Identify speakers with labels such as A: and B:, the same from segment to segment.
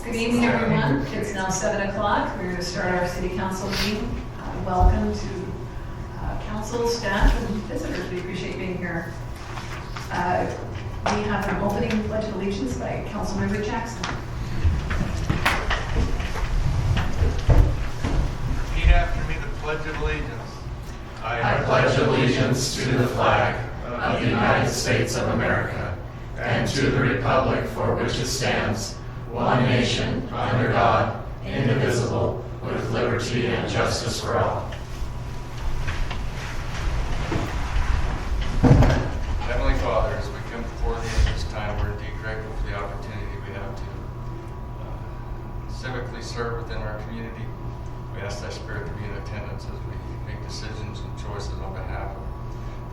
A: Good evening, everyone. It's now 7 o'clock. We're going to start our city council meeting. Welcome to council, staff, and visitors. We appreciate being here. We have an opening pledge of allegiance by Councilmember Jackson.
B: Repeat after me the Pledge of Allegiance.
C: I pledge allegiance to the flag of the United States of America and to the republic for which it stands, one nation, under God, indivisible, with liberty and justice for all.
B: Heavenly Father, as we come before thee at this time, we're indeed grateful for the opportunity we have to civically serve within our community. We ask thy Spirit to be in attendance as we make decisions and choices on behalf of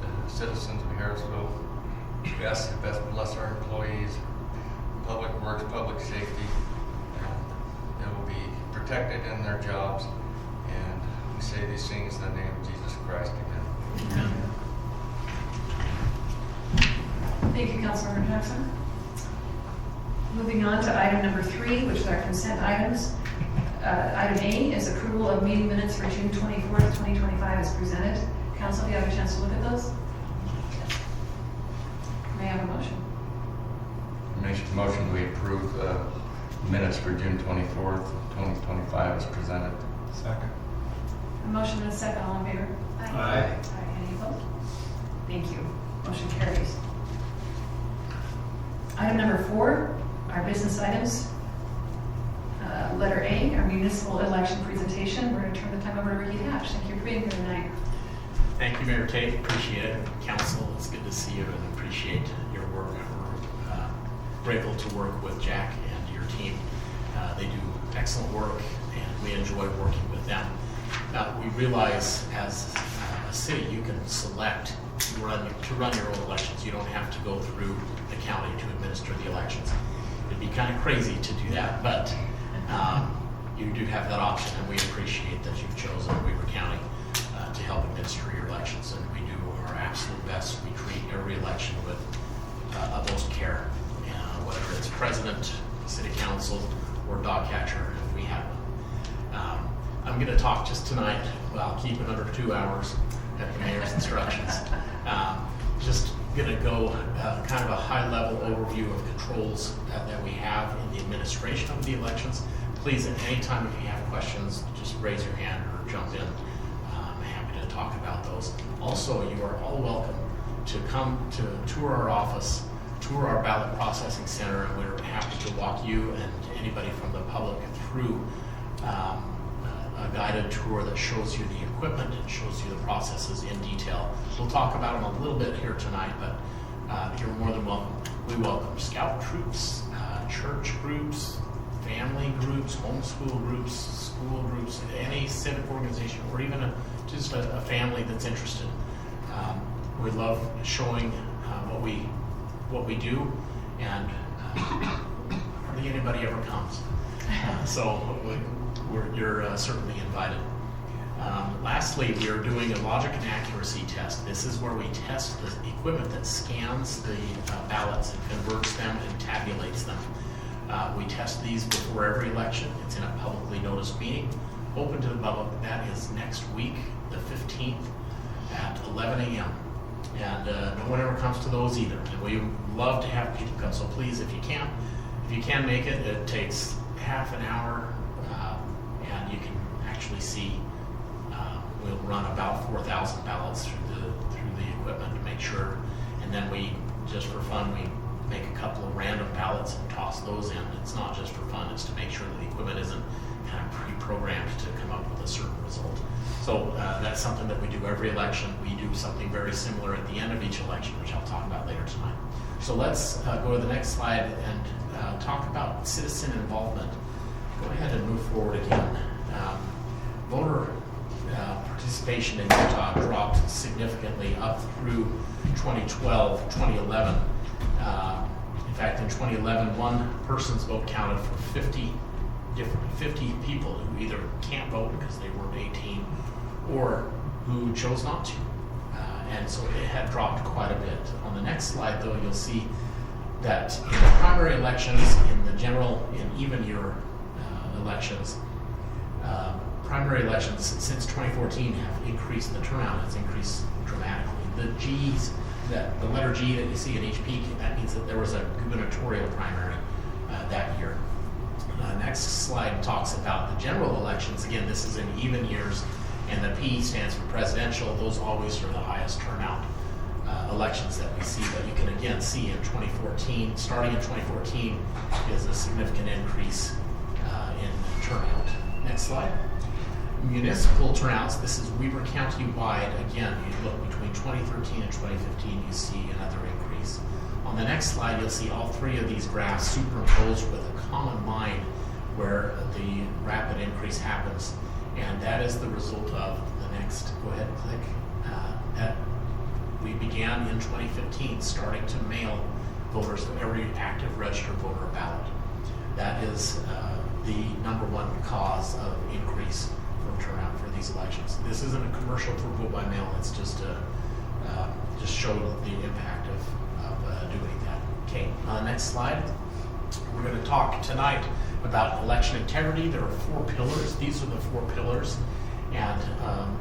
B: the citizens of Harrisville. We ask that best bless our employees, public works, public safety, and they will be protected in their jobs. And we say these things in the name of Jesus Christ again.
A: Amen. Thank you, Councilmember Jackson. Moving on to item number 3, which is our consent items. Item A is approval of meeting minutes for June 24th, 2025 as presented. Council, do you have a chance to look at those? May I have a motion?
B: Motion we approve the minutes for June 24th, 2025 as presented.
C: Second.
A: A motion and a second. All in favor?
C: Aye.
A: Any opposed? Thank you. Motion carries. Item number 4, our business items. Letter A, our municipal election presentation. We're going to turn the time over to Ricky Hatch. Thank you for being here tonight.
D: Thank you, Mayor Tait. Appreciate it. Council, it's good to see you and appreciate your work. We're grateful to work with Jack and your team. They do excellent work and we enjoy working with them. We realize as a city you can select to run your own elections. You don't have to go through the county to administer the elections. It'd be kind of crazy to do that, but you do have that option, and we appreciate that you've chosen Weaver County to help administer your elections, and we do our absolute best. We treat every election with utmost care, whether it's president, city council, or dog catcher, if we have one. I'm going to talk just tonight, I'll keep it under 2 hours at the mayor's instructions. Just going to go kind of a high-level overview of controls that we have in the administration of the elections. Please, at any time, if you have questions, just raise your hand or jump in. I'm happy to talk about those. Also, you are all welcome to come to tour our office, tour our ballot processing center, and we're happy to walk you and anybody from the public through a guided tour that shows you the equipment and shows you the processes in detail. We'll talk about them a little bit here tonight, but you're more than welcome. We welcome scout troops, church groups, family groups, homeschool groups, school groups, any civic organization, or even just a family that's interested. We love showing what we do, and hardly anybody ever comes. You're certainly invited. Lastly, we are doing a logic and accuracy test. This is where we test the equipment that scans the ballots and converts them and tabulates them. We test these before every election. It's in a publicly noticed meeting, open to the public. That is next week, the 15th at 11 a.m. And no one ever comes to those either. And we love to have people come. So please, if you can make it, it takes half an hour, and you can actually see. We'll run about 4,000 ballots through the equipment to make sure, and then we, just for fun, we make a couple of random ballots and toss those in. It's not just for fun; it's to make sure that the equipment isn't kind of pre-programmed to come up with a certain result. So that's something that we do every election. We do something very similar at the end of each election, which I'll talk about later tonight. So let's go to the next slide and talk about citizen involvement. Go ahead and move forward again. Voter participation in Utah dropped significantly up through 2012, 2011. In fact, in 2011, one person's vote counted for 50 people who either can't vote because they weren't 18 or who chose not to. And so it had dropped quite a bit. On the next slide, though, you'll see that in the primary elections, in the general and even year elections, primary elections since 2014 have increased, the turnout has increased dramatically. The G's, the letter G that you see in each peak, that means that there was a gubernatorial primary that year. Next slide talks about the general elections. Again, this is in even years, and the P stands for presidential. Those always are the highest turnout elections that we see. But you can again see in 2014, starting in 2014, is a significant increase in turnout. Next slide. Municipal turnouts, this is Weber County wide. Again, you look between 2013 and 2015, you see another increase. On the next slide, you'll see all three of these graphs superimposed with a common line where the rapid increase happens. And that is the result of the next, go ahead and click, that we began in 2015 starting to mail voters every active registered voter ballot. That is the number one cause of increase from turnout for these elections. This isn't a commercial for vote by mail, it's just showed the impact of doing that. Okay, next slide. We're going to talk tonight about election integrity. There are 4 pillars. These are the 4 pillars. And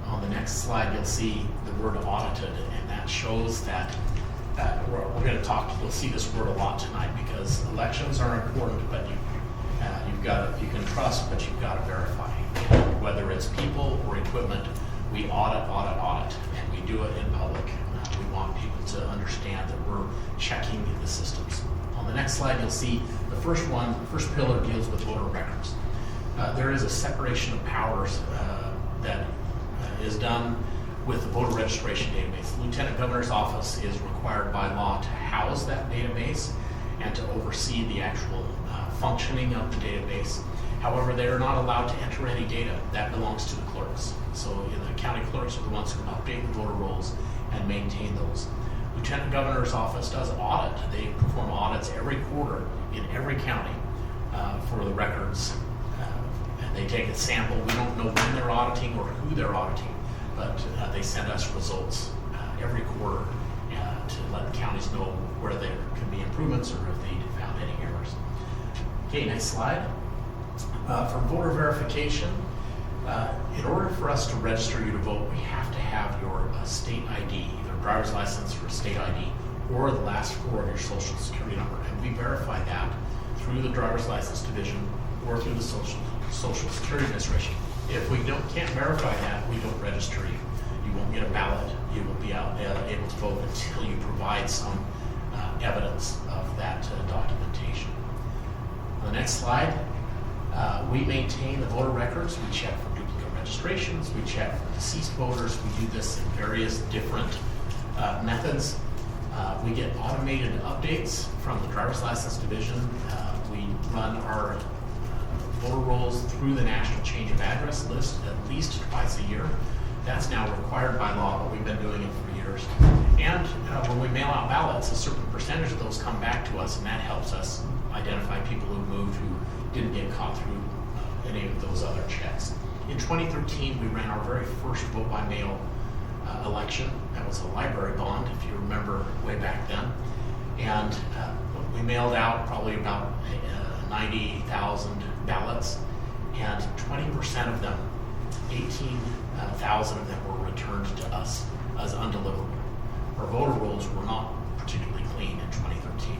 D: on the next slide, you'll see the word audited, and that shows that we're going to talk, you'll see this word a lot tonight because elections are important, but you can trust, but you've got to verify. And whether it's people or equipment, we audit, and we do it in public. We want people to understand that we're checking the systems. On the next slide, you'll see the first pillar deals with voter records. There is a separation of powers that is done with the voter registration database. The Lieutenant Governor's office is required by law to house that database and to oversee the actual functioning of the database. However, they are not allowed to enter any data. That belongs to the clerks. So the county clerks are the ones who update the voter rolls and maintain those. Lieutenant Governor's office does audit. They perform audits every quarter in every county for the records. And they take a sample. We don't know when they're auditing or who they're auditing, but they send us results every quarter to let the counties know where there can be improvements or if they found any errors. Okay, next slide. For voter verification, in order for us to register you to vote, we have to have your state ID, either driver's license or state ID, or the last 4 of your social security number. And we verify that through the driver's license division or through the social security administration. If we can't verify that, we don't register you. You won't get a ballot. You won't be able to vote until you provide some evidence of that documentation. On the next slide, we maintain the voter records. We check for duplicate registrations. We check for deceased voters. We do this in various different methods. We get automated updates from the driver's license division. We run our voter rolls through the National Change of Address list at least twice a year. That's now required by law, but we've been doing it for years. And when we mail out ballots, a certain percentage of those come back to us, and that helps us identify people who moved who didn't get caught through any of those other checks. In 2013, we ran our very first vote by mail election. That was a library bond, if you remember way back then. And we mailed out probably about 90,000 ballots, and 20% of them, 18,000 of them were returned to us as undeliverable. Our voter rolls were not particularly clean in 2013.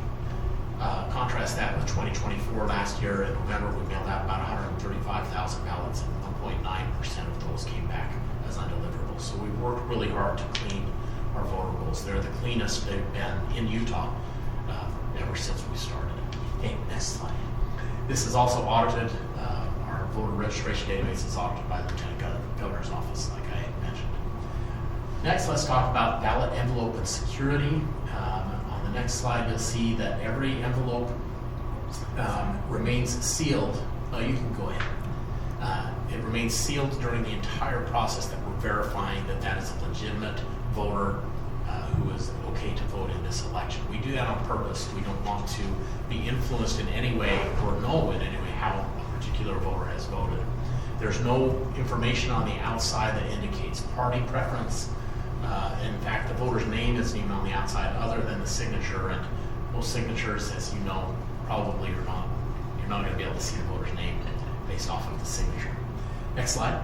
D: Contrast that with 2024. Last year in November, we mailed out about 135,000 ballots, and 1.9% of those came back as undeliverable. So we've worked really hard to clean our voter rolls. They're the cleanest they've been in Utah ever since we started. Okay, next slide. This is also audited. Our voter registration database is audited by the Lieutenant Governor's office, like I had mentioned. Next, let's talk about ballot envelope and security. On the next slide, you'll see that every envelope remains sealed. Oh, you can go ahead. It remains sealed during the entire process that we're verifying that that is a legitimate voter who is okay to vote in this election. We do that on purpose. We don't want to be influenced in any way or know in any way how a particular voter has voted. There's no information on the outside that indicates party preference. In fact, the voter's name isn't even on the outside other than the signature and Most signatures, as you know, probably you're not going to be able to see the voter's name based off of the signature. Next slide.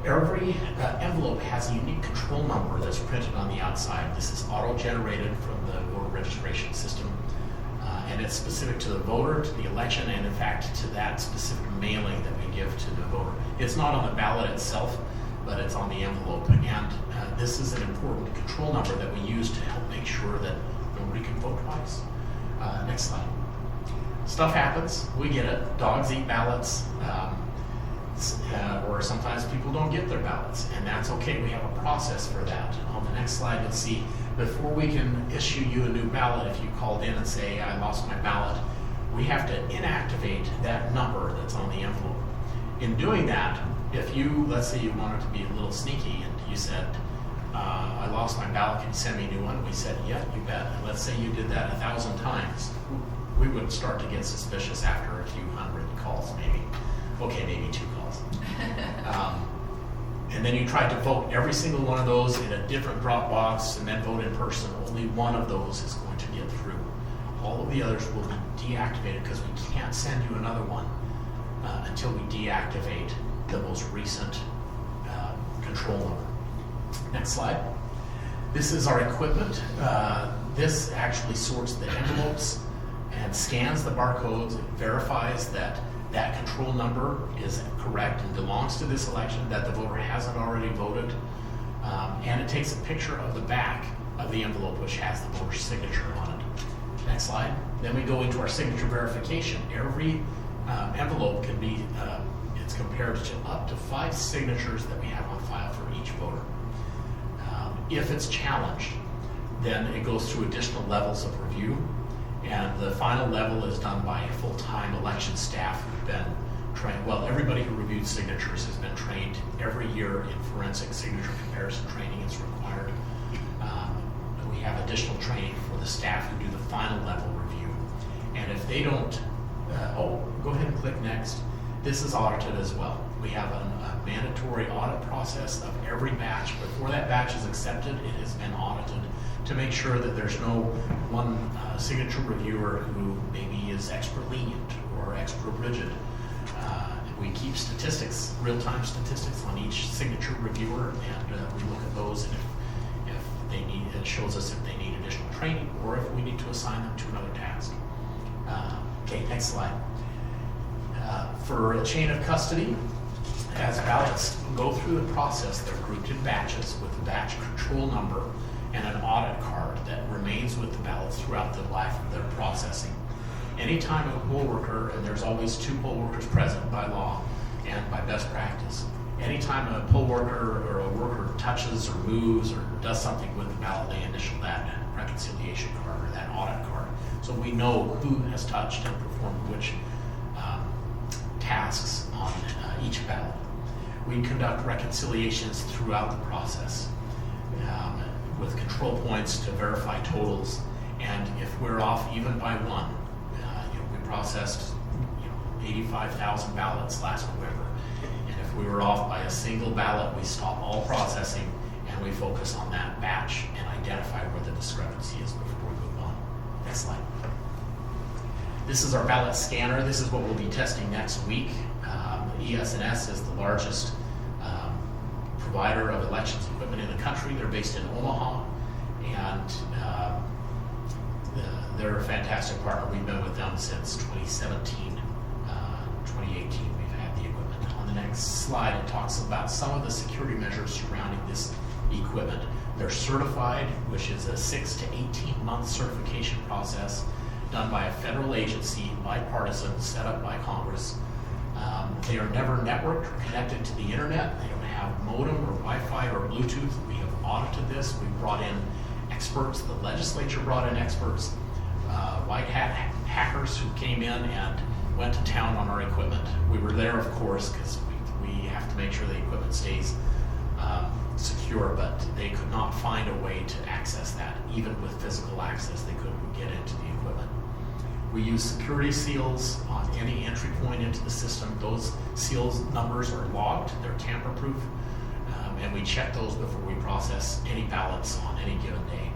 D: Every envelope has a unique control number that's printed on the outside. This is auto-generated from the voter registration system, and it's specific to the voter, to the election, and in fact to that specific mailing that we give to the voter. It's not on the ballot itself, but it's on the envelope, and this is an important control number that we use to help make sure that nobody can vote twice. Next slide. Stuff happens. We get it. Dogs eat ballots. Or sometimes people don't get their ballots, and that's okay. We have a process for that. On the next slide, you'll see before we can issue you a new ballot, if you called in and say, I lost my ballot, we have to inactivate that number that's on the envelope. In doing that, if you, let's say you wanted to be a little sneaky and you said, I lost my ballot, can you send me a new one? We said, yeah, you bet. And let's say you did that 1,000 times. We would start to get suspicious after a few hundred calls, maybe. Okay, maybe 2 calls. And then you tried to vote every single one of those in a different drop box and then vote in person. Only one of those is going to get through. All of the others will be deactivated because we can't send you another one until we deactivate the most recent control number. Next slide. This is our equipment. This actually sorts the envelopes and scans the barcodes. It verifies that that control number is correct and belongs to this election, that the voter hasn't already voted, and it takes a picture of the back of the envelope, which has the voter's signature on it. Next slide. Then we go into our signature verification. Every envelope can be, it's compared to up to 5 signatures that we have on file for each voter. If it's challenged, then it goes through additional levels of review. And the final level is done by a full-time election staff who've been trained. Well, everybody who reviewed signatures has been trained every year in forensic signature comparison training. It's required. We have additional training for the staff who do the final level review. And if they don't, go ahead and click next. This is audited as well. We have a mandatory audit process of every batch. Before that batch is accepted, it has been audited to make sure that there's no one signature reviewer who maybe is extra lenient or extra rigid. We keep statistics, real-time statistics on each signature reviewer, and we look at those, and if they need, it shows us if they need additional training or if we need to assign them to another task. Okay, next slide. For a chain of custody, as ballots go through the process, they're grouped in batches with a batch control number and an audit card that remains with the ballots throughout the life of their processing. Anytime a poll worker, and there's always 2 poll workers present by law and by best practice, anytime a poll worker or a worker touches or moves or does something with the ballot, they initial that reconciliation card or that audit card. So we know who has touched and performed which tasks on each ballot. We conduct reconciliations throughout the process with control points to verify totals, and if we're off even by 1, we processed 85,000 ballots last November, and if we were off by a single ballot, we stop all processing and we focus on that batch and identify where the discrepancy is before we move on. Next slide. This is our ballot scanner. This is what we'll be testing next week. ES&S is the largest provider of elections equipment in the country. They're based in Omaha, and they're a fantastic partner. We've been with them since 2017, 2018 we've had the equipment. On the next slide, it talks about some of the security measures surrounding this equipment. They're certified, which is a 6 to 18 month certification process done by a federal agency, bipartisan, set up by Congress. They are never networked or connected to the internet. They don't have modem or Wi-Fi or Bluetooth. We have audited this. We brought in experts. The legislature brought in experts, white hat hackers who came in and went to town on our equipment. We were there, of course, because we have to make sure the equipment stays secure, but they could not find a way to access that. Even with physical access, they couldn't get into the equipment. We use security seals on any entry point into the system. Those seals numbers are logged, they're tamper-proof, and we check those before we process any ballots on any given day.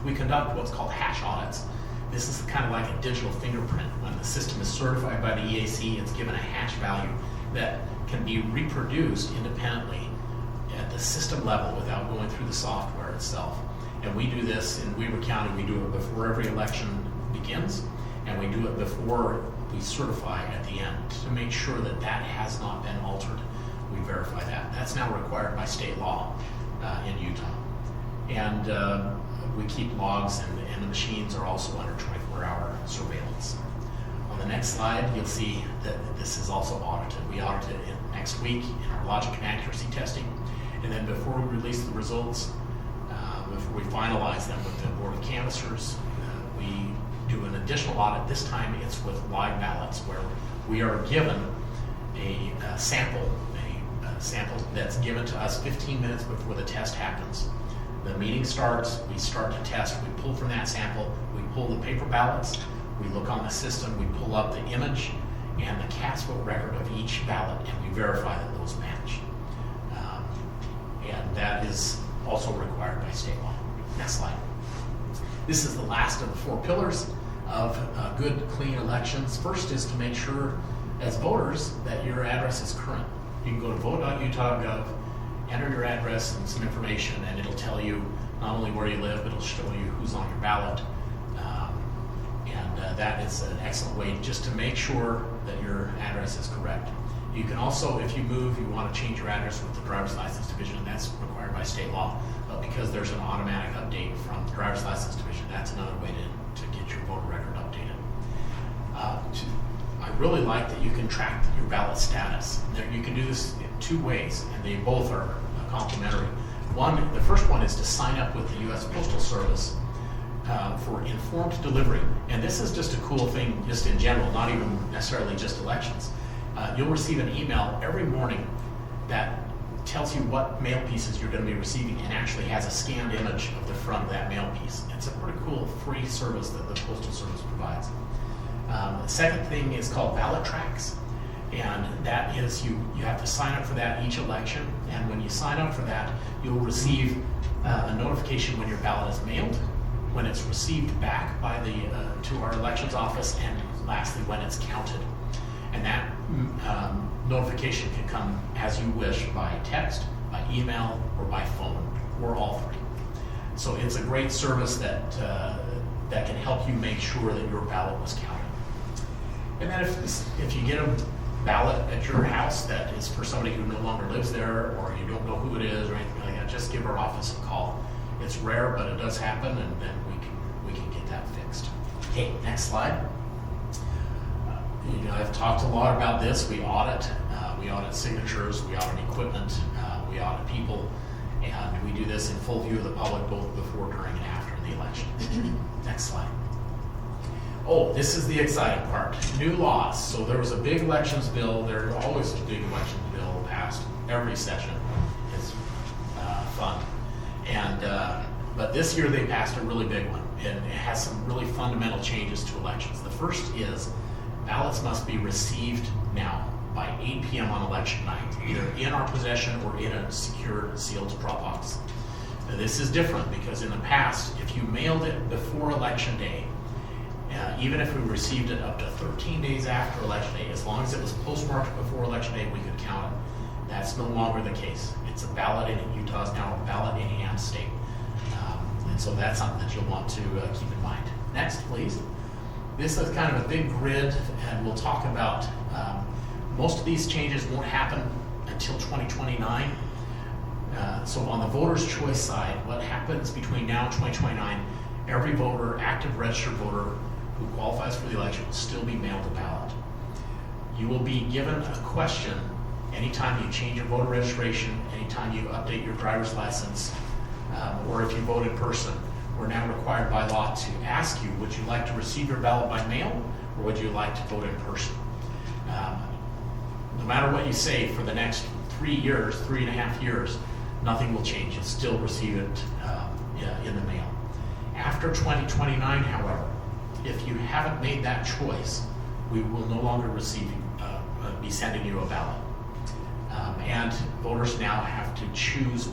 D: We conduct what's called hash audits. This is kind of like a digital fingerprint. When the system is certified by the EAC, it's given a hash value that can be reproduced independently at the system level without going through the software itself. And we do this in Weber County. We do it before every election begins, and we do it before we certify at the end to make sure that that has not been altered. We verify that. That's now required by state law in Utah. And we keep logs, and the machines are also under 24-hour surveillance. On the next slide, you'll see that this is also audited. We audit it next week in our logic and accuracy testing. And then before we release the results, before we finalize them with the Board of Canvassers, we do an additional audit. This time it's with live ballots, where we are given a sample that's given to us 15 minutes before the test happens. The meeting starts, we start to test, we pull from that sample, we pull the paper ballots, we look on the system, we pull up the image and the cast vote record of each ballot, and we verify that those match. And that is also required by state law. Next slide. This is the last of the 4 pillars of good, clean elections. First is to make sure, as voters, that your address is current. You can go to vote.utah.gov, enter your address and some information, and it'll tell you not only where you live, but it'll show you who's on your ballot. That is an excellent way just to make sure that your address is correct. You can also, if you move, you want to change your address with the driver's license division, and that's required by state law. But because there's an automatic update from the driver's license division, that's another way to get your voter record updated. I really like that you can track your ballot status. You can do this in 2 ways, and they both are complementary. The first one is to sign up with the U.S. Postal Service for informed delivery. And this is just a cool thing just in general, not even necessarily just elections. You'll receive an email every morning that tells you what mail pieces you're going to be receiving, and actually has a scanned image of the front of that mail piece. It's a pretty cool free service that the Postal Service provides. The second thing is called ballot tracks, and that is you have to sign up for that each election, and when you sign up for that, you'll receive a notification when your ballot is mailed, when it's received back by to our elections office, and lastly when it's counted. And that notification can come as you wish, by text, by email, or by phone, or all 3. So it's a great service that can help you make sure that your ballot was counted. And then if you get a ballot at your house that is for somebody who no longer lives there, or you don't know who it is or anything like that, just give our office a call. It's rare, but it does happen, and then we can get that fixed. Okay, next slide. I've talked a lot about this. We audit signatures, we audit equipment, we audit people, and we do this in full view of the public, both before, during, and after the election. Next slide. Oh, this is the exciting part. New laws. So there was a big elections bill. There's always a big elections bill passed every session. It's fun. But this year they passed a really big one, and it has some really fundamental changes to elections. The first is ballots must be received now by 8 p.m. on election night, either in our possession or in a secure, sealed drop box. Now, this is different because in the past, if you mailed it before election day, even if we received it up to 13 days after election day, as long as it was postmarked before election day, we could count it. That's no longer the case. It's a ballot in Utah is now a ballot in hand state. And so that's something that you'll want to keep in mind. Next, please. This is kind of a big grid, and we'll talk about most of these changes won't happen until 2029. So on the voter's choice side, what happens between now and 2029, every voter, active registered voter who qualifies for the election, will still be mailed a ballot. You will be given a question anytime you change your voter registration, anytime you update your driver's license, or if you vote in person. We're now required by law to ask you, would you like to receive your ballot by mail, or would you like to vote in person? No matter what you say for the next 3.5 years, nothing will change. You'll still receive it in the mail. After 2029, however, if you haven't made that choice, we will no longer be sending you a ballot. And voters now have to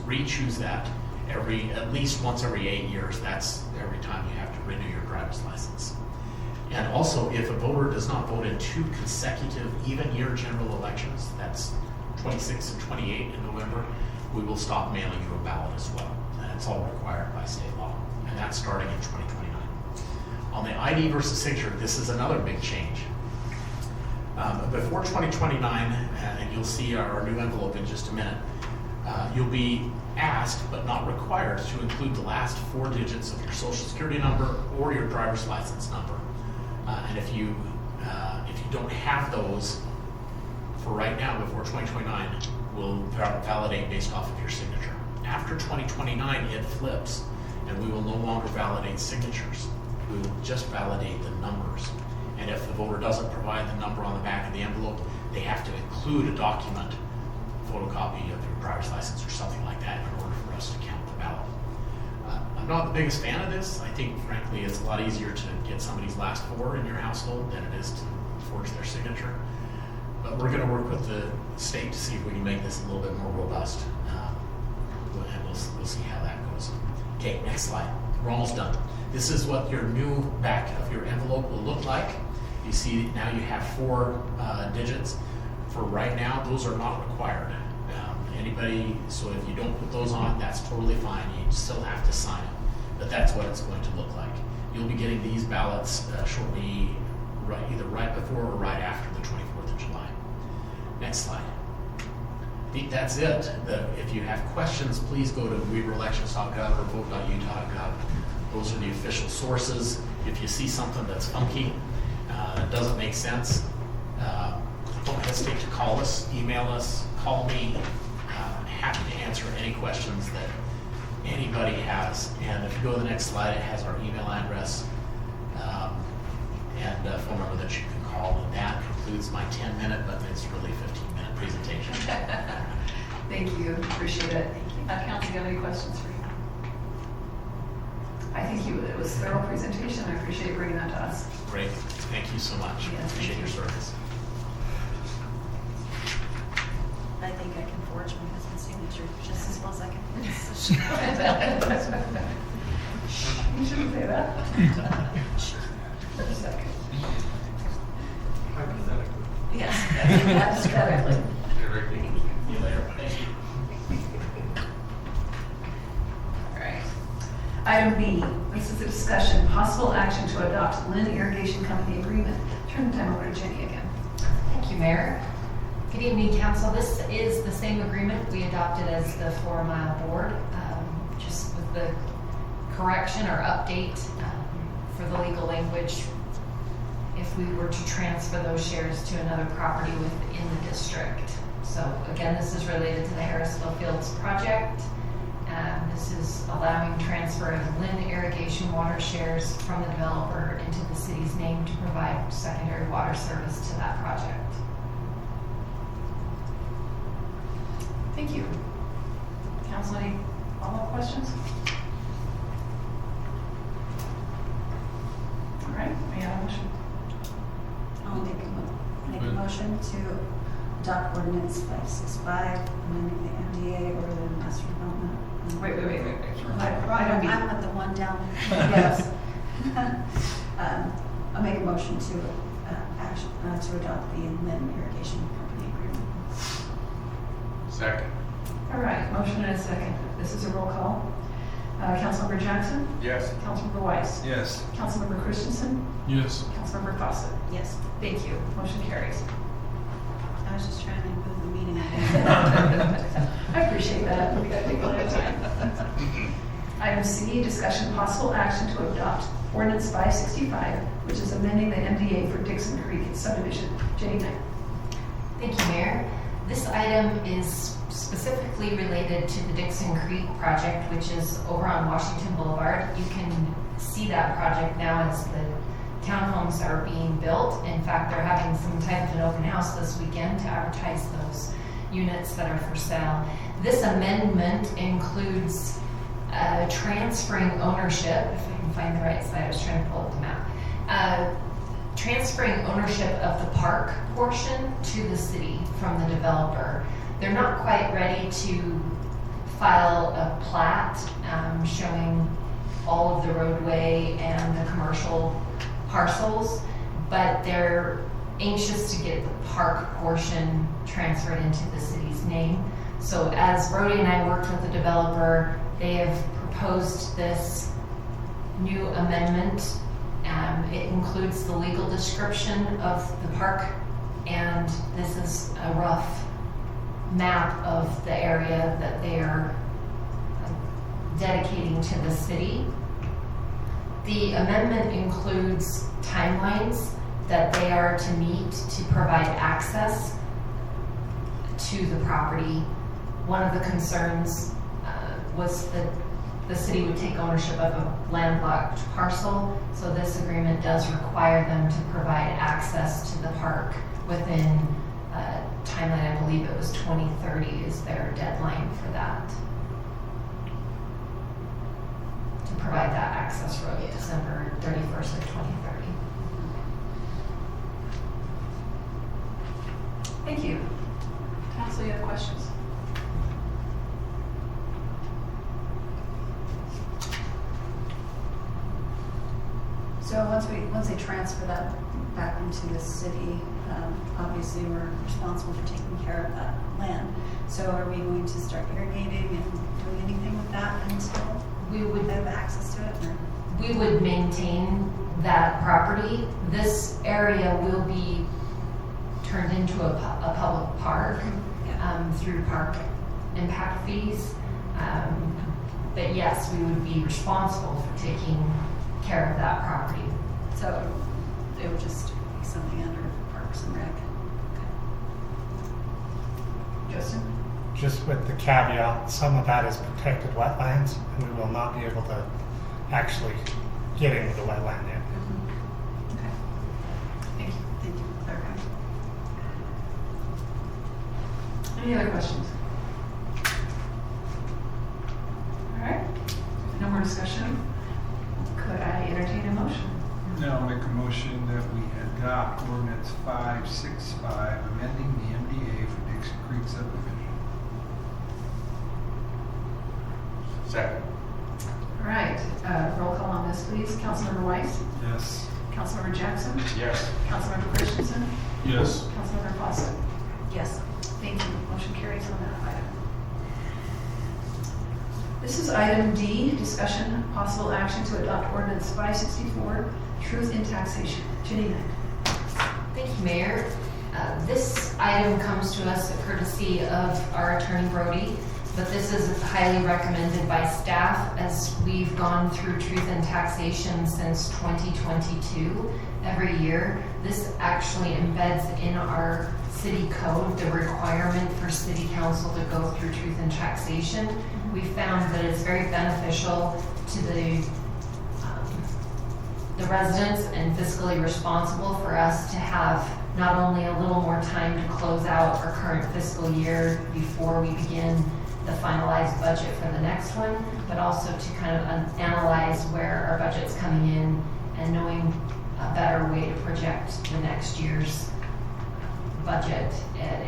D: re-choose that at least once every 8 years. That's every time you have to renew your driver's license. And also, if a voter does not vote in 2 consecutive even-year general elections, that's 26 and 28 in November, we will stop mailing you a ballot as well. And it's all required by state law. And that's starting in 2029. On the ID versus signature, this is another big change. Before 2029, and you'll see our new envelope in just a minute, you'll be asked but not required to include the last 4 digits of your social security number or your driver's license number. And if you don't have those for right now before 2029, we'll validate based off of your signature. After 2029, it flips, and we will no longer validate signatures. We will just validate the numbers. And if the voter doesn't provide the number on the back of the envelope, they have to include a document, photocopy of your driver's license or something like that in order for us to count the ballot. I'm not the biggest fan of this. I think, frankly, it's a lot easier to get somebody's last 4 in your household than it is to forge their signature. But we're going to work with the state to see if we can make this a little bit more robust. And we'll see how that goes. Okay, next slide. We're almost done. This is what your new back of your envelope will look like. You see now you have 4 digits. For right now, those are not required. So if you don't put those on, that's totally fine. You still have to sign it. But that's what it's going to look like. You'll be getting these ballots shortly, either right before or right after the 24th of July. Next slide. I think that's it. If you have questions, please go to weaverelections.gov or vote.utah.gov. Those are the official sources. If you see something that's funky, doesn't make sense, don't hesitate to call us, email us, call me. Happy to answer any questions that anybody has. And if you go to the next slide, it has our email address and phone number that you can call. And that concludes my 10-minute, but it's really 15-minute presentation.
A: Thank you, appreciate it. Council, do you have any questions for you? I think it was a thorough presentation. I appreciate you bringing that to us.
D: Great, thank you so much.
A: Yes,
D: Appreciate your service.
E: I think I can forge my husband's signature just as well as I can.
A: You shouldn't say that. For a second.
B: Hypothetically.
E: Yes.
A: Hypothetically.
D: See you later.
A: All right. Item B, this is a discussion, possible action to adopt Lynn Irrigation Company Agreement. Turn the time over to Jennie again.
F: Thank you, Mayor. Good evening, Council. This is the same agreement we adopted as the 4 Mile Board, just with the correction or update for the legal language if we were to transfer those shares to another property within the district. So again, this is related to the Harrisville Fields project. This is allowing transfer of Lynn Irrigation water shares from the developer into the city's name to provide secondary water service to that project.
A: Thank you. Council, any follow-up questions? All right, may I have a motion?
E: I'll make a motion to adopt ordinance 565, amending the MDA or the master development.
A: Wait.
E: I'm at the one down. Yes. I'll make a motion to adopt the Lynn Irrigation Company Agreement.
B: Second.
A: All right, motion and a second. This is a roll call. Councilmember Jackson?
B: Yes.
A: Councilmember Weiss?
B: Yes.
A: Councilmember Christensen?
B: Yes.
A: Councilmember Fawcett?
E: Yes.
A: Thank you. Motion carries.
E: I was just trying to improve the meeting.
A: I appreciate that. We got to take a little time. Item C, discussion possible action to adopt Ordinance 565, which is amending the MDA for Dixon Creek Subdivision. Jennie Knight.
F: Thank you, Mayor. This item is specifically related to the Dixon Creek project, which is over on Washington Boulevard. You can see that project now as the townhomes are being built. In fact, they're having some type of an open house this weekend to advertise those units that are for sale. This amendment includes transferring ownership, if I can find the right slide, I was trying to pull up the map, transferring ownership of the park portion to the city from the developer. They're not quite ready to file a plat showing all of the roadway and the commercial parcels, but they're anxious to get the park portion transferred into the city's name. So as Brody and I worked with the developer, they have proposed this new amendment. It includes the legal description of the park, and this is a rough map of the area that they are dedicating to the city. The amendment includes timelines that they are to meet to provide access to the property. One of the concerns was that the city would take ownership of a landlocked parcel, so this agreement does require them to provide access to the park within a timeline. I believe it was 2030 is their deadline for that. To provide that access road, December 31st of 2030.
A: Thank you. Council, you have questions?
E: So once they transfer that back into the city, obviously we're responsible for taking care of that land. So are we going to start irrigating and doing anything with that until
F: We would
E: have access to it? Or?
F: We would maintain that property. This area will be turned into a public park through park impact fees. But yes, we would be responsible for taking care of that property.
E: So it would just be something under Parks and Rec.
A: Justin?
G: Just with the caveat, some of that is protected wetlands, and we will not be able to actually get into the wetland yet.
A: Okay. Thank you.
E: Thank you for clarifying.
A: Any other questions? All right. No more discussion. Could I entertain a motion?
H: Now I'll make a motion that we adopt ordinance 565, amending the MDA for Dixon Creek Subdivision.
B: Second.
A: All right. Roll call on this, please. Councilmember Weiss?
H: Yes.
A: Councilmember Jackson?
B: Yes.
A: Councilmember Christensen?
H: Yes.
A: Councilmember Fawcett?
E: Yes.
A: Thank you. Motion carries on that item. This is item D, discussion, possible action to adopt ordinance 564, truth in taxation. Jennie Knight.
F: Thank you, Mayor. This item comes to us courtesy of our attorney Brody, but this is highly recommended by staff as we've gone through truth in taxation since 2022 every year. This actually embeds in our city code the requirement for city council to go through truth in taxation. We found that it's very beneficial to the residents and fiscally responsible for us to have not only a little more time to close out our current fiscal year before we begin the finalized budget for the next one, but also to kind of analyze where our budget's coming in and knowing a better way to project the next year's budget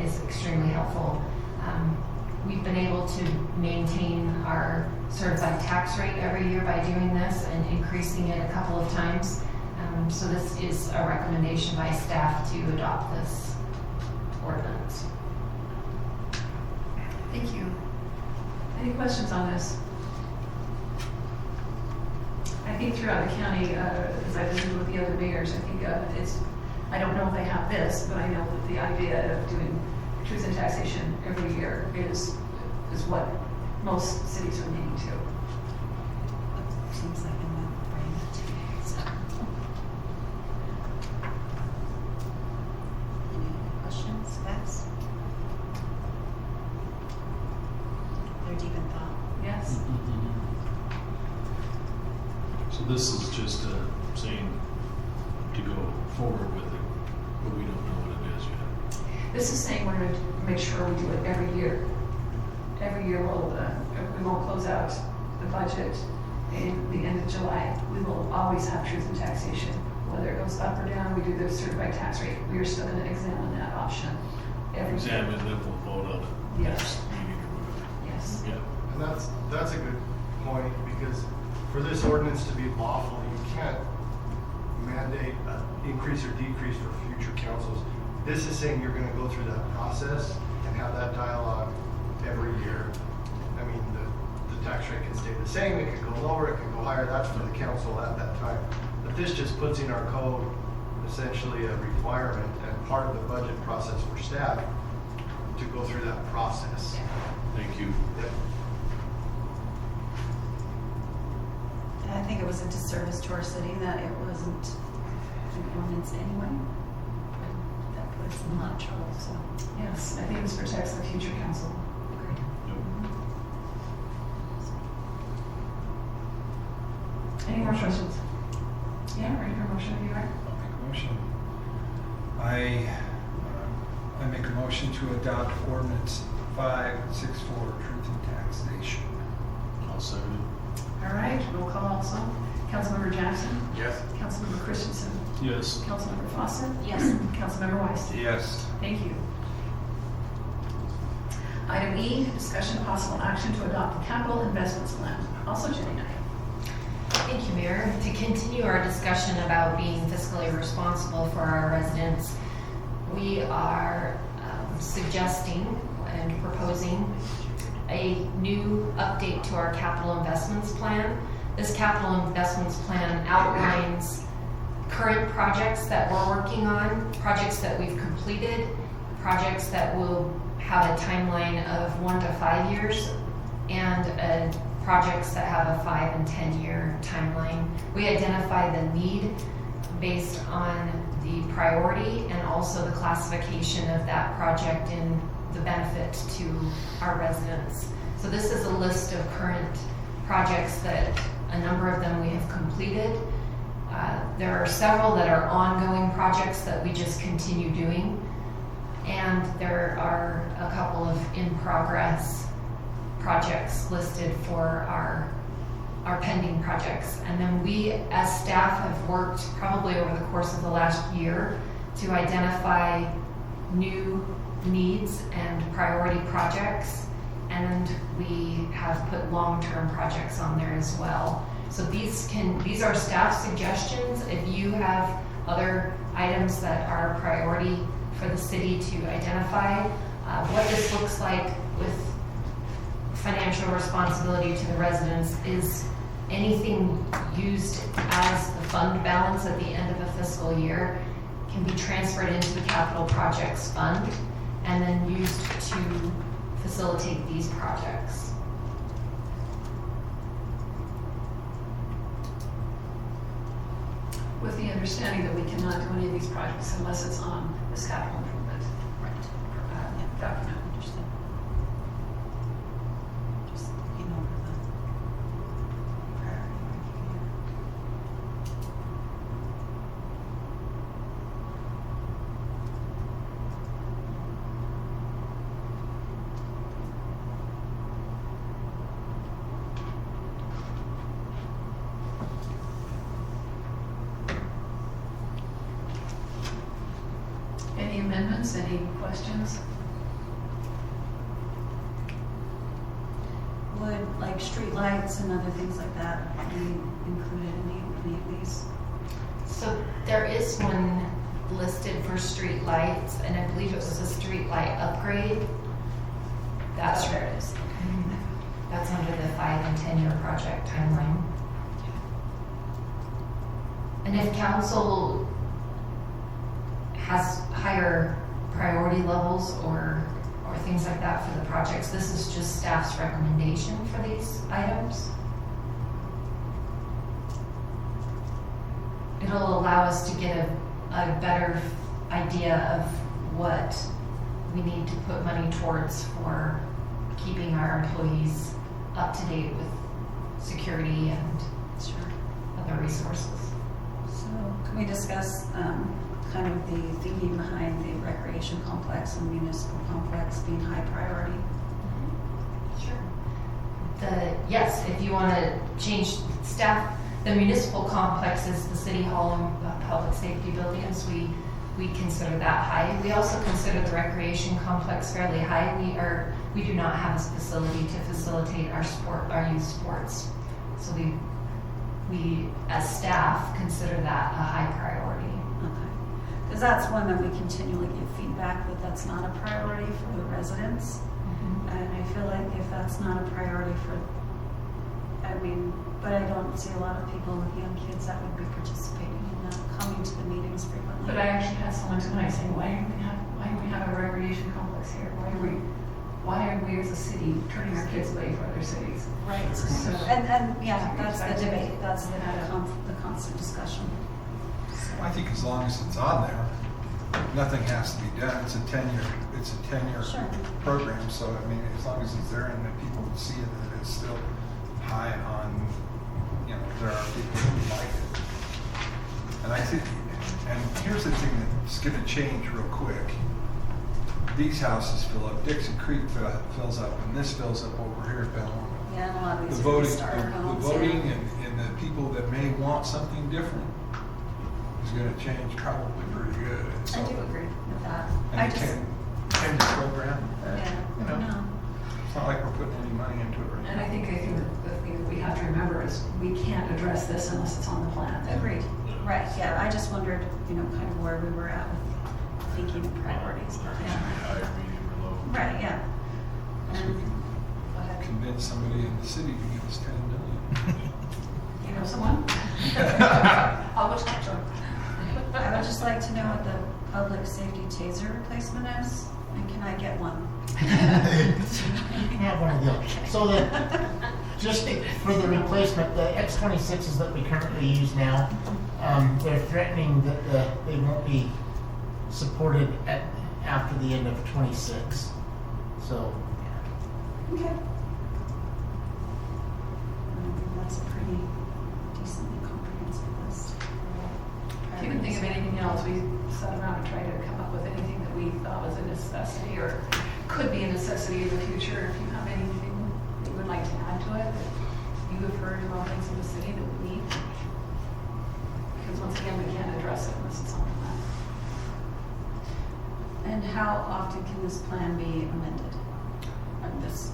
F: is extremely helpful. We've been able to maintain our certified tax rate every year by doing this and increasing it a couple of times. So this is a recommendation by staff to adopt this ordinance.
A: Thank you. Any questions on this? I think throughout the county, as I visited with the other mayors, I think I don't know if they have this, but I know that the idea of doing truth in taxation every year is what most cities are leaning to.
E: Seems like a no-brainer to me. So. Any questions, guys? They're deep in thought.
A: Yes?
C: So this is just saying to go forward with it, but we don't know what it is yet.
A: This is saying we're going to make sure we do it every year. Every year we won't close out the budget in the end of July. We will always have truth in taxation. Whether it goes up or down, we do the certified tax rate. We are still going to examine that option every year.
C: Examine, then we'll vote on it
A: Yes.
C: next meeting or whatever.
A: Yes.
C: Yeah.
I: And that's a good point, because for this ordinance to be lawful, you mandate an increase or decrease for future councils. This is saying you're gonna go through that process and have that dialogue every year. I mean, the tax rate can stay the same, it can go lower, it can go higher, that's for the council at that time. But this just puts in our code essentially a requirement and part of the budget process for staff to go through that process.
C: Thank you.
I: Yep.
E: And I think it was a disservice to our city that it wasn't an ordinance anyway. That put us in a lot of trouble, so.
A: Yes, I think this protects the future council. Any more questions? Yeah, ready for a motion, if you are.
H: I'll make a motion. I make a motion to adopt ordinance 564, truth in taxation.
C: I'll second it.
A: All right, roll call also. Councilmember Jackson.
B: Yes.
A: Councilmember Christensen.
C: Yes.
A: Councilmember Fawcett.
F: Yes.
A: Councilmember Weiss.
H: Yes.
A: Thank you. Item E, discussion of possible action to adopt the capital investments plan. Also Jennie Knight.
F: Thank you, Mayor. To continue our discussion about being fiscally responsible for our residents, we are suggesting and proposing a new update to our capital investments plan. This capital investments plan outlines current projects that we're working on, projects that we've completed, projects that will have a timeline of 1 to 5 years, and projects that have a 5 and 10 year timeline. We identify the need based on the priority and also the classification of that project and the benefit to our residents. So this is a list of current projects that a number of them we have completed. There are several that are ongoing projects that we just continue doing. And there are a couple of in-progress projects listed for our pending projects. And then we, as staff, have worked probably over the course of the last year to identify new needs and priority projects. And we have put long-term projects on there as well. So these are staff suggestions. If you have other items that are a priority for the city to identify, what this looks like with financial responsibility to the residents is anything used as the fund balance at the end of a fiscal year can be transferred into the capital projects fund and then used to facilitate these projects.
A: With the understanding that we cannot do any of these projects unless it's on this capital improvement document.
E: Understood. Just looking over the priority ranking here.
A: Any amendments, any questions?
E: Would like street lights and other things like that be included in any of these?
F: So there is one listed for street lights, and I believe it was a street light upgrade. That's
E: There it is.
F: That's under the 5 and 10 year project timeline. And if council has higher priority levels or things like that for the projects, this is just staff's recommendation for these items. It'll allow us to get a better idea of what we need to put money towards for keeping our employees up to date with security and other resources.
E: So can we discuss kind of the thinking behind the recreation complex and municipal complex being high priority?
F: Sure. Yes, if you want to change staff, the municipal complex is the city hall and public safety buildings. We consider that high. We also consider the recreation complex fairly high. We do not have a facility to facilitate our youth sports. So we we, as staff, consider that a high priority.
E: Okay. Because that's one that we continually get feedback that that's not a priority for the residents. And I feel like if that's not a priority for, I mean, but I don't see a lot of people with young kids that would be participating in that, coming to the meetings frequently.
A: But I actually had someone tonight saying, why do we have a recreation complex here? Why are we as a city turning our kids away from other cities?
E: Right.
A: So-
E: And yeah, that's the debate, that's the constant discussion.
H: I think as long as it's on there, nothing has to be done. It's a 10-year
E: Sure.
H: program, so I mean, as long as it's there and that people see it, that it's still high on, there are people who like it. And I think, and here's the thing that's gonna change real quick. These houses fill up, Dixon Creek fills up, and this fills up over here at Belmont.
E: Yeah, and a lot of
H: The
E: these are
H: voting,
E: starter
H: the
E: homes.
H: voting and the people that may want something different is gonna change probably pretty good. And so,
E: I do agree with that. I
H: and
E: just,
H: the 10-year program,
E: yeah, no.
H: it's not like we're putting any money into it right
A: And
H: now.
A: I think the thing that we have to remember is we can't address this unless it's on the plan.
E: Agreed. Right, yeah, I just wondered, kind of where we were at with thinking of priorities. Yeah.
D: Higher, medium, or low.
E: Right, yeah.
H: So we can
E: Go ahead.
H: convince somebody in the city to give us 10 million.
A: You know someone? I'll go talk to them.
E: I would just like to know what the public safety taser replacement is, and can I get one?
C: You can have one of those. So just for the replacement, the X26s that we currently use now, they're threatening that they won't be supported after the end of 26. So,
E: Okay. That's a pretty decently comprehensive list.
A: If you can think of anything else, we sat around and tried to come up with anything that we thought was a necessity or could be a necessity in the future. If you have anything that you would like to add to it, that you have heard about things in the city that we need. Because once again, we can't address it unless it's on the plan.
E: And how often can this plan be amended on this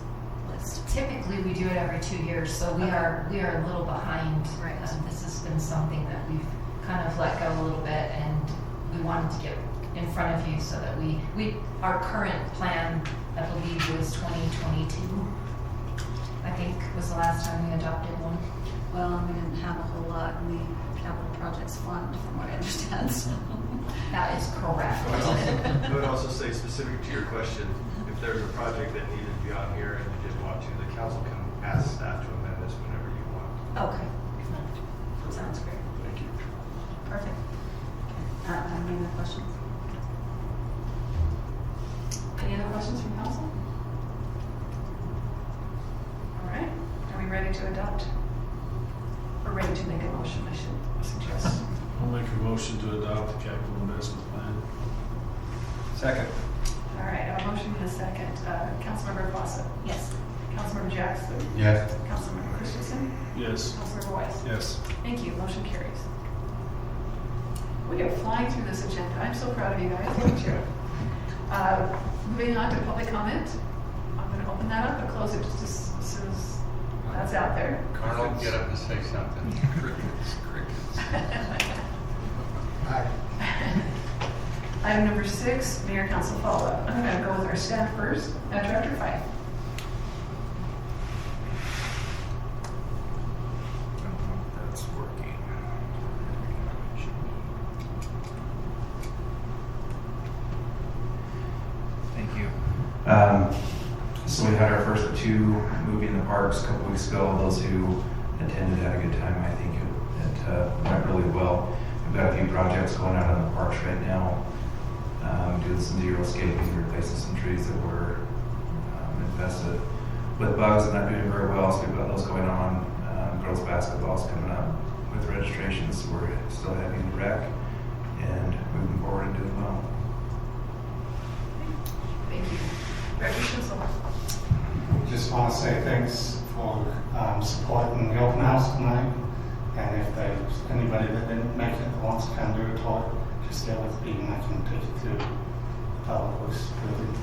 E: list?
F: Typically, we do it every 2 years, so we are a little behind.
E: Right.
F: This has been something that we've kind of let go a little bit, and we wanted to get in front of you so that our current plan, I believe, was 2022. I think was the last time we adopted one.
E: Well, we didn't have a whole lot in the capital projects fund, from what I understand, so.
F: That is correct.
I: I would also say, specific to your question, if there's a project that needed to be on here and you didn't want to, the council can ask staff to amend this whenever you want.
E: Okay. Sounds great.
D: Thank you.
E: Perfect. Any other questions?
A: Any other questions from council? All right, are we ready to adopt? We're ready to make a motion, I should suggest.
J: I'll make a motion to adopt the capital investment plan.
H: Second.
A: All right, a motion and a second. Councilmember Fawcett.
E: Yes.
A: Councilmember Jackson.
B: Yes.
A: Councilmember Christensen.
J: Yes.
A: Councilmember Weiss.
H: Yes.
A: Thank you, motion carries. We are flying through this agenda. I'm so proud of you guys, look at you. Moving on to public comment. I'm going to open that up and close it just as soon as that's out there.
B: Carl, get up and say something.
H: Crickets.
I: Aye.
A: Item number 6, Mayor Council follow-up. I'm going to go with our staff first. Director Fife.
J: That's working.
K: Thank you. So we had our first 2 moving the parks a couple weeks ago. Those who attended had a good time. I think it went really well. We've got a few projects going on in the parks right now. Doing some zero-scaping, replacing some trees that were infested with bugs and not doing very well. So we've got those going on. Girls basketball's coming up with registrations. So we're still having the rec and moving forward and doing well.
A: Thank you. Director Schlissel.
G: Just want to say thanks for supporting the open house tonight. And if there's anybody that didn't make it that wants to come do a talk, just get with me and I can take you to the public works building.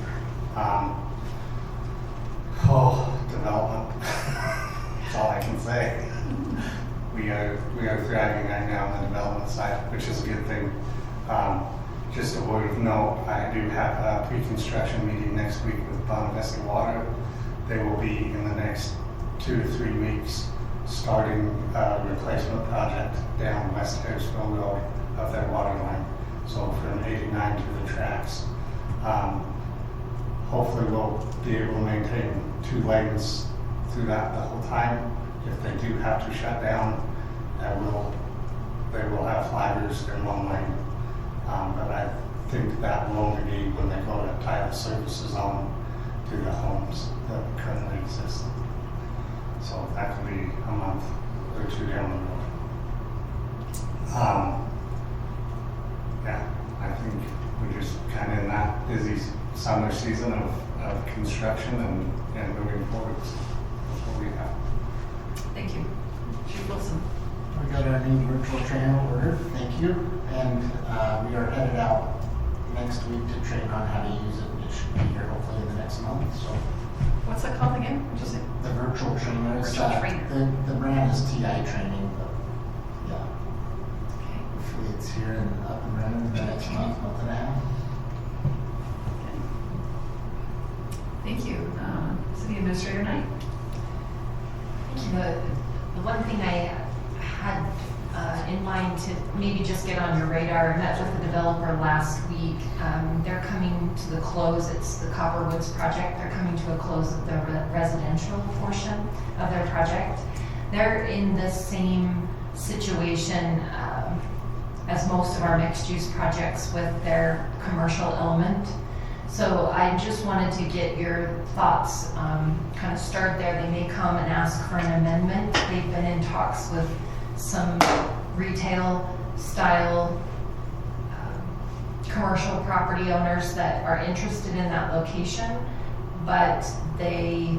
G: Development. That's all I can say. We are pre-construction meeting next week with Bonavista Water. They will be in the next 2 to 3 weeks starting a replacement project down West Harrisville Road of their water line. So from 89 to the tracks. Hopefully we'll be able to maintain 2 lanes through that the whole time. If they do have to shut down, they will have flaggers in 1 lane. But I think that will only be when they go to tie the services on to the homes that currently exist. So that could be a month or 2 down the road. Yeah, I think we're just kind of in that busy summer season of construction and moving forward. That's what we have.
A: Thank you. Chief Wilson.
C: We got our new virtual training order, thank you. And we are headed out next week to train on how to use it. It should be here hopefully in the next month. So
A: What's that called again? What'd you say?
C: the virtual trainer,
A: Virtual trainer.
C: the brand is TI training, but yeah,
A: Okay.
C: hopefully it's here and up and running in the next month and a half.
A: Okay. Thank you. City Administrator Knight.
F: The one thing I had in mind to maybe just get on your radar, I met with the developer last week. They're coming to the close, it's the Copperwoods project, they're coming to a close of the residential portion of their project. They're in the same situation as most of our mixed-use projects with their commercial element. So I just wanted to get your thoughts, kind of start there. They may come and ask for an amendment. They've been in talks with some retail style commercial property owners that are interested in that location, but they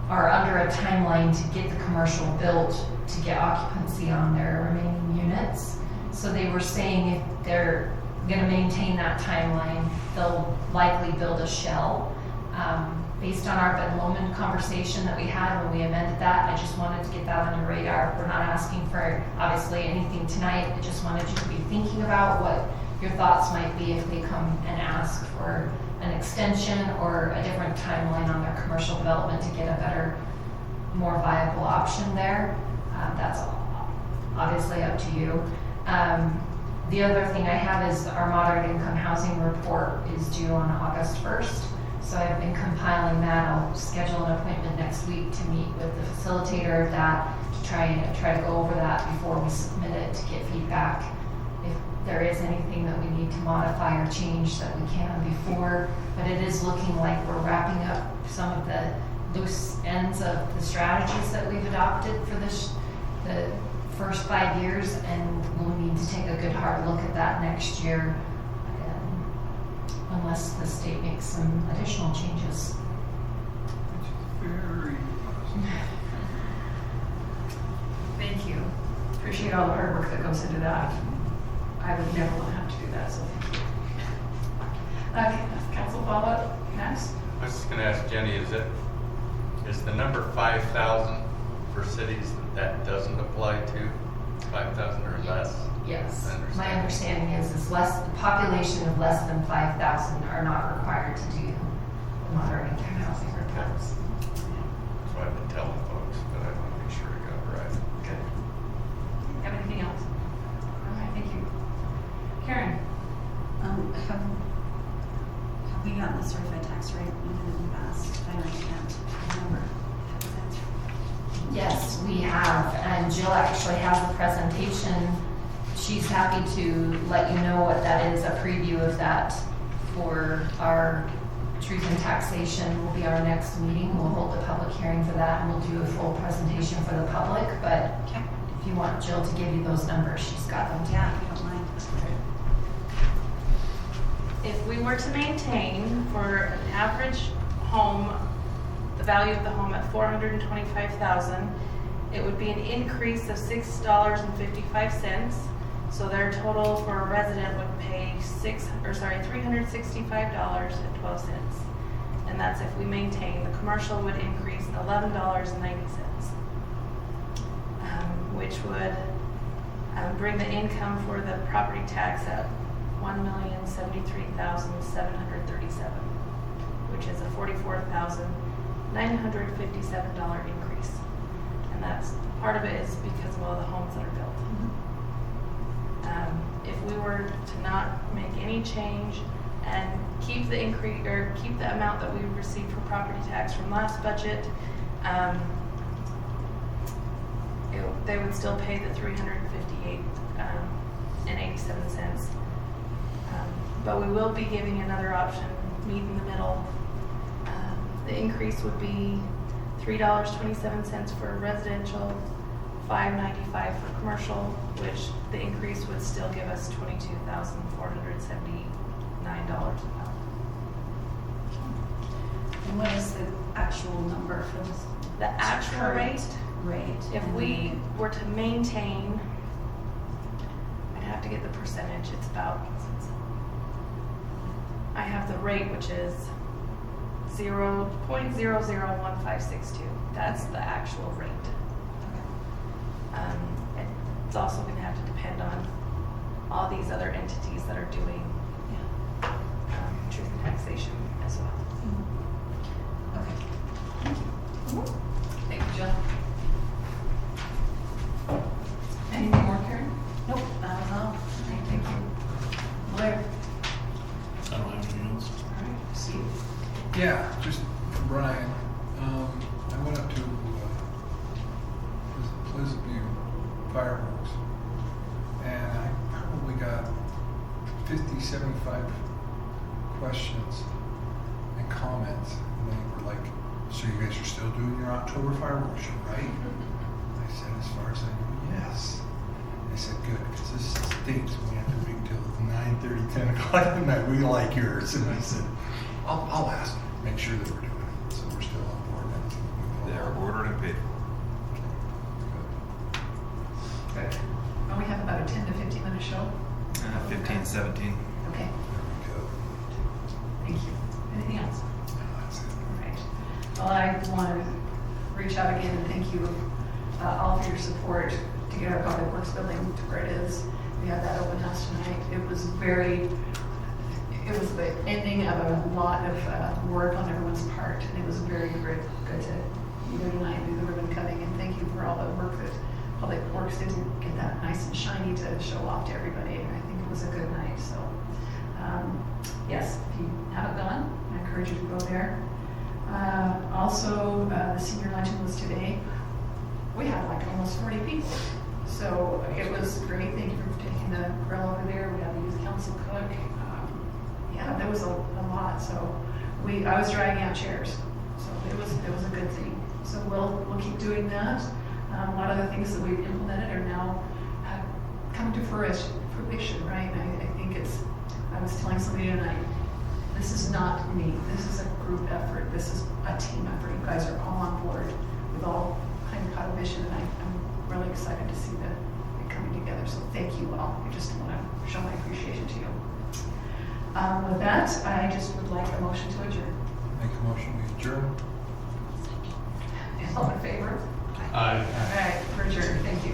F: are under a timeline to get the commercial built to get occupancy on their remaining units. So they were saying if they're going to maintain that timeline, they'll likely build a shell. Based on our Ben Lomond conversation that we had when we amended that, I just wanted to get that on your radar. We're not asking for obviously anything tonight. I just wanted you to be thinking about what your thoughts might be if they come and ask for an extension or a different timeline on their commercial development to get a better, more viable option there. That's obviously up to you. The other thing I have is our moderate income housing report is due on August 1st. So I've been compiling that. I'll schedule an appointment next week to meet with the facilitator of that to try to go over that before we submit it to get feedback. If there is anything that we need to modify or change that we can before, but it is looking like we're wrapping up some of the loose ends of the strategies that we've adopted for the first 5 years, and we'll need to take a good hard look at that next year, unless the state makes some additional changes.
H: Very
A: Thank you. Appreciate all the hard work that goes into that. I would never want to have to do that, so thank you. Okay, council follow-up next.
B: I was just gonna ask Jenny, is the number 5,000 for cities that doesn't apply to 5,000 or less?
F: Yes.
B: I understand.
F: My understanding is the population of less than 5,000 are not required to do the moderate income housing reports.
B: So I've been telling folks, but I want to make sure I got it right.
A: Good. Have anything else? All right, thank you. Karen?
E: Have we gotten the certified tax rate in the past? I can't remember.
F: Yes, we have, and Jill actually has a presentation. She's happy to let you know what that is, a preview of that for our Truth in Taxation will be our next meeting. We'll hold a public hearing for that, and we'll do a full presentation for the public, but
E: Okay.
F: if you want Jill to give you those numbers, she's got them.
E: Yeah, if you don't mind.
L: If we were to maintain for an average home, the value of the home at $425,000, it would be an increase of $6.55. So their total for a resident would pay $365.12. And that's if we maintain. The commercial would increase $11.90, which would bring the income for the property tax up $1,073,737, which is a $44,957 increase. And that's, part of it is because of all the homes that are built. If we were to not make any change and keep the increase, or keep the amount that we received for property tax from last budget, they would still pay the $358.87. But we will be giving another option, meet in the middle. The increase would be $3.27 for residential, $5.95 for commercial, which the increase would still give us $22,479 a month.
E: And what is the actual number for this?
L: The actual rate, if
E: and
L: we
E: then-
L: were to maintain, I'd have to get the percentage, it's about, I have the rate, which is 0.001562. That's the actual rate. It's also going to have to depend on all these other entities that are doing truth in taxation as well.
E: Okay.
A: Thank you, Jill. Anything more, Karen?
E: Nope, that was all.
A: Thank you. Blair?
J: I don't have anything else.
A: All right, Steve?
H: Yeah, just for Brian, I went up to Pleasant View Fireworks, and I probably got 50, 75 questions and comments, and they were like, so you guys are still doing your October fireworks show, right? I said, as far as I know, yes. They said, good, because this stinks. We have to wait until 9:30, 10 o'clock at night. We like yours. And I said, I'll ask, make sure that we're doing it. So we're still on board.
C: They are ordered and paid for.
A: Good. Well, we have about a 10 to 15 minute show.
C: 15, 17.
A: Okay, thank you. Anything else?
H: That's it.
A: All right. Well, I want to reach out again and thank you all for your support to get our public works building to where it is. We had that open house tonight. It was the ending of a lot of work on everyone's part, and it was very good to be there tonight and do the ribbon cutting. And thank you for all the work that Public Works did to get that nice and shiny to show off to everybody. And I think it was a good night. So, yes, if you haven't gone, I encourage you to go there. Also, the senior luncheon was today. We had like almost 40 people. So it was great. Thank you for taking the grill over there. We had the youth council cook. Yeah, there was a lot. So I was dragging out chairs. So it was a good thing. So we'll keep doing that. A lot of the things that we've implemented are now come to fruition, right? And I think I was telling somebody tonight, this is not me. This is a group effort. This is a team effort. You guys are all on board. We've all kind of caught a vision, and I'm really excited to see it coming together. So thank you all. I just want to show my appreciation to you. With that, I just would like a motion to adjourn.
H: Make a motion, we adjourn.
A: All in favor?
J: Aye.
A: All right, we're adjourned. Thank you.